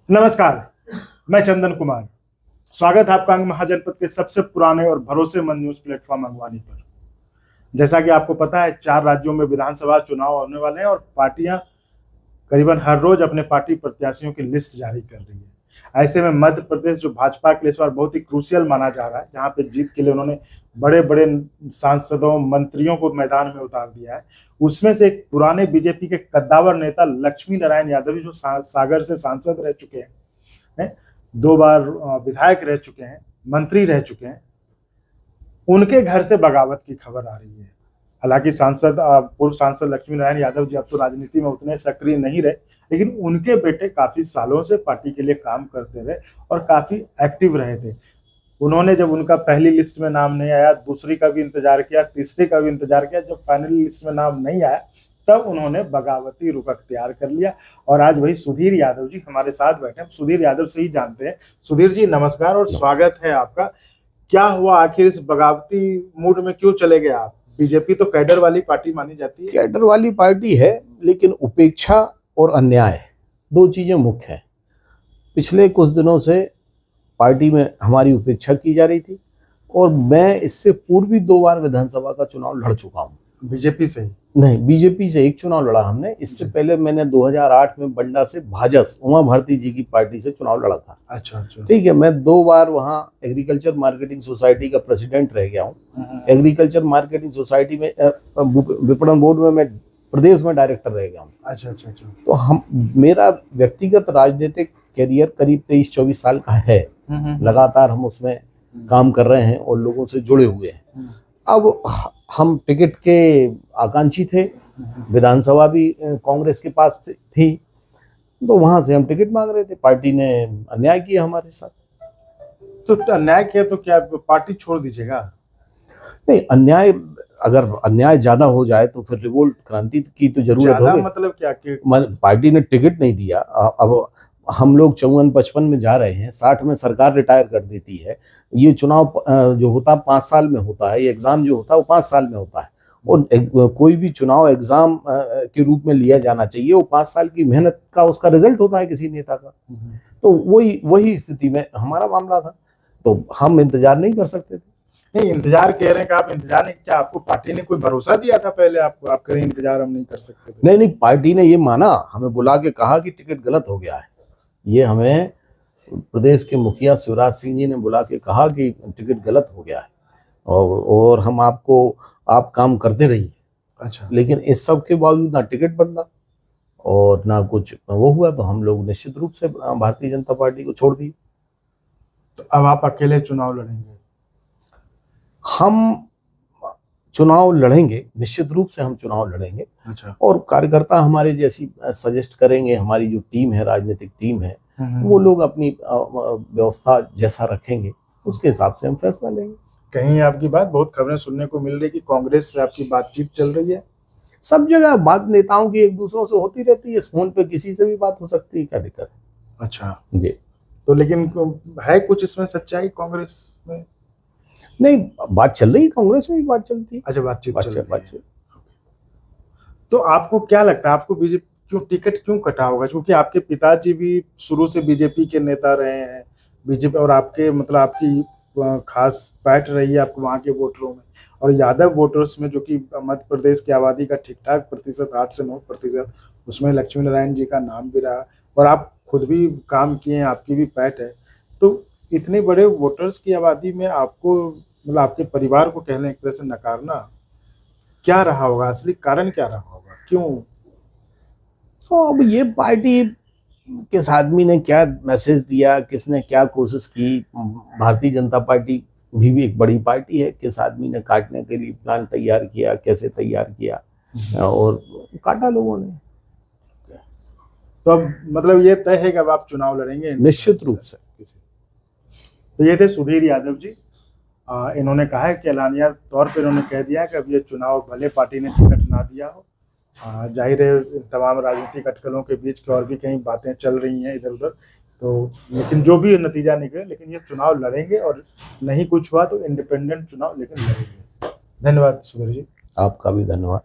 नमस्कार, मैं चंदन कुमार। स्वागत है आपका अंग महाजनपद के सबसे पुराने और भरोसेमंद न्यूज प्लेटफॉर्म अंगवानी पर। जैसा कि आपको पता है, 4 राज्यों में विधानसभा चुनाव होने वाले हैं और पार्टियां करीबन हर रोज अपने पार्टी प्रत्याशियों की लिस्ट जारी कर रही है। ऐसे में मध्य प्रदेश जो भाजपा के लिए इस बार बहुत ही क्रूशियल माना जा रहा है, जहां पे जीत के लिए उन्होंने बड़े बड़े सांसदों मंत्रियों को मैदान में उतार दिया है। उसमें से एक पुराने बीजेपी के कद्दावर नेता लक्ष्मी नारायण यादव जो सागर से सांसद रह चुके हैं, 2 बार विधायक रह चुके हैं, मंत्री रह चुके हैं, उनके घर से बगावत की खबर आ रही है। हालांकि पूर्व सांसद लक्ष्मी नारायण यादव जी अब तो राजनीति में उतने सक्रिय नहीं रहे, लेकिन उनके बेटे काफी सालों से पार्टी के लिए काम करते रहे और काफी एक्टिव रहे थे। उन्होंने जब उनका पहली लिस्ट में नाम नहीं आया, दूसरी का भी इंतजार किया, तीसरी का भी इंतजार किया, जब फाइनल लिस्ट में नाम नहीं आया तब उन्होंने बगावती रुख अख्तियार कर लिया। और आज वही सुधीर यादव जी हमारे साथ बैठे हैं। सुधीर यादव से ही जानते हैं। सुधीर जी नमस्कार और स्वागत है आपका। क्या हुआ आखिर, इस बगावती मूड में क्यों चले गए आप? बीजेपी तो कैडर वाली पार्टी मानी जाती है। कैडर वाली पार्टी है, लेकिन उपेक्षा और अन्याय 2 चीजें मुख्य हैं। पिछले कुछ दिनों से पार्टी में हमारी उपेक्षा की जा रही थी और मैं इससे पूर्व भी 2 बार विधानसभा का चुनाव लड़ चुका हूँ। बीजेपी से ही नहीं, बीजेपी से एक चुनाव लड़ा हमने। इससे पहले मैंने 2008 में बंडा से भाजस उमा भारती जी की पार्टी से चुनाव लड़ा था। अच्छा। ठीक है, मैं 2 बार वहाँ एग्रीकल्चर मार्केटिंग सोसाइटी का प्रेसिडेंट रह गया हूँ। एग्रीकल्चर मार्केटिंग सोसाइटी में विपणन बोर्ड में मैं प्रदेश में डायरेक्टर रह गया हूँ। अच्छा। तो मेरा व्यक्तिगत राजनीतिक करियर करीब 23-24 साल का है। लगातार हम उसमें काम कर रहे हैं और लोगों से जुड़े हुए हैं। अब हम टिकट के आकांक्षी थे, विधानसभा भी कांग्रेस के पास थी, तो वहां से हम टिकट मांग रहे थे। पार्टी ने अन्याय किया हमारे साथ। तो अन्याय किया तो क्या पार्टी छोड़ दीजिएगा? नहीं, अगर अन्याय ज्यादा हो जाए तो फिर रिवोल्ट क्रांति की तो जरूरत होगी। मतलब क्या कि पार्टी ने टिकट नहीं दिया। अब हम लोग 54-55 में जा रहे हैं, 60 में सरकार रिटायर कर देती है। ये चुनाव जो होता है 5 साल में होता है, ये एग्जाम जो होता है वो 5 साल में होता है। और कोई भी चुनाव एग्जाम के रूप में लिया जाना चाहिए। वो 5 साल की मेहनत का उसका रिजल्ट होता है किसी नेता का। तो वही स्थिति में हमारा मामला था, तो हम इंतजार नहीं कर सकते थे। नहीं, इंतजार कह रहे हैं कि आप इंतजार नहीं, क्या आपको पार्टी ने कोई भरोसा दिया था पहले आप करें इंतजार, हम नहीं कर सकते थे? नहीं, पार्टी ने ये माना, हमें बुला के कहा कि टिकट गलत हो गया है। ये हमें प्रदेश के मुखिया शिवराज सिंह जी ने बुला के कहा कि टिकट गलत हो गया है और हम आप काम करते रहिए। अच्छा। लेकिन इस सब के बावजूद ना टिकट बदला और ना कुछ वो हुआ, तो हम लोग निश्चित रूप से भारतीय जनता पार्टी को छोड़ दी। तो अब आप अकेले चुनाव लड़ेंगे? हम चुनाव लड़ेंगे, निश्चित रूप से हम चुनाव लड़ेंगे। अच्छा। और कार्यकर्ता हमारे जैसी सजेस्ट करेंगे, हमारी जो टीम है, राजनीतिक टीम है, वो लोग अपनी व्यवस्था जैसा रखेंगे उसके हिसाब से हम फैसला लेंगे। कहीं आपकी बात बहुत खबरें सुनने को मिल रही कि कांग्रेस से आपकी बातचीत चल रही है। सब जगह बात नेताओं की एक दूसरों से होती रहती है, फोन पे किसी से भी बात हो सकती है, क्या दिक्कत है? अच्छा जी। तो लेकिन है कुछ इसमें सच्चाई कांग्रेस में? नहीं, बात चल रही, कांग्रेस में भी बात चलती है। अच्छा, बातचीत चल रही है। तो आपको क्या लगता है, आपको बीजेपी टिकट क्यों कटा होगा? क्योंकि आपके पिताजी भी शुरू से बीजेपी के नेता रहे हैं, बीजेपी, और आपके मतलब आपकी खास पैठ रही है आपको वहाँ के वोटरों में, और यादव वोटर्स में, जो कि मध्य प्रदेश की आबादी का ठीक-ठाक प्रतिशत 8 से 9%, उसमें लक्ष्मी नारायण जी का नाम भी रहा और आप खुद भी काम किए हैं, आपकी भी पैठ है। तो इतने बड़े वोटर्स की आबादी में आपको मतलब आपके परिवार को कहने एक तरह से नकारना, क्या रहा होगा? असली कारण क्या रहा होगा? क्यों? तो अब ये पार्टी किस आदमी ने क्या मैसेज दिया, किसने क्या कोशिश की, भारतीय जनता पार्टी भी एक बड़ी पार्टी है, किस आदमी ने काटने के लिए प्लान तैयार किया, कैसे तैयार किया और काटा लोगों ने। तो अब मतलब ये तय है कि अब आप चुनाव लड़ेंगे? निश्चित रूप से। तो ये थे सुधीर यादव जी। इन्होंने कहा है कि एलानिया तौर पर इन्होंने कह दिया कि अब ये चुनाव भले पार्टी ने टिकट ना दिया हो, जाहिर है तमाम राजनीतिक अटकलों के बीच की और भी कई बातें चल रही हैं इधर उधर, तो लेकिन जो भी नतीजा निकले, लेकिन ये चुनाव लड़ेंगे और नहीं कुछ हुआ तो इंडिपेंडेंट चुनाव लेकिन लड़ेंगे। धन्यवाद सुधीर जी। आपका भी धन्यवाद।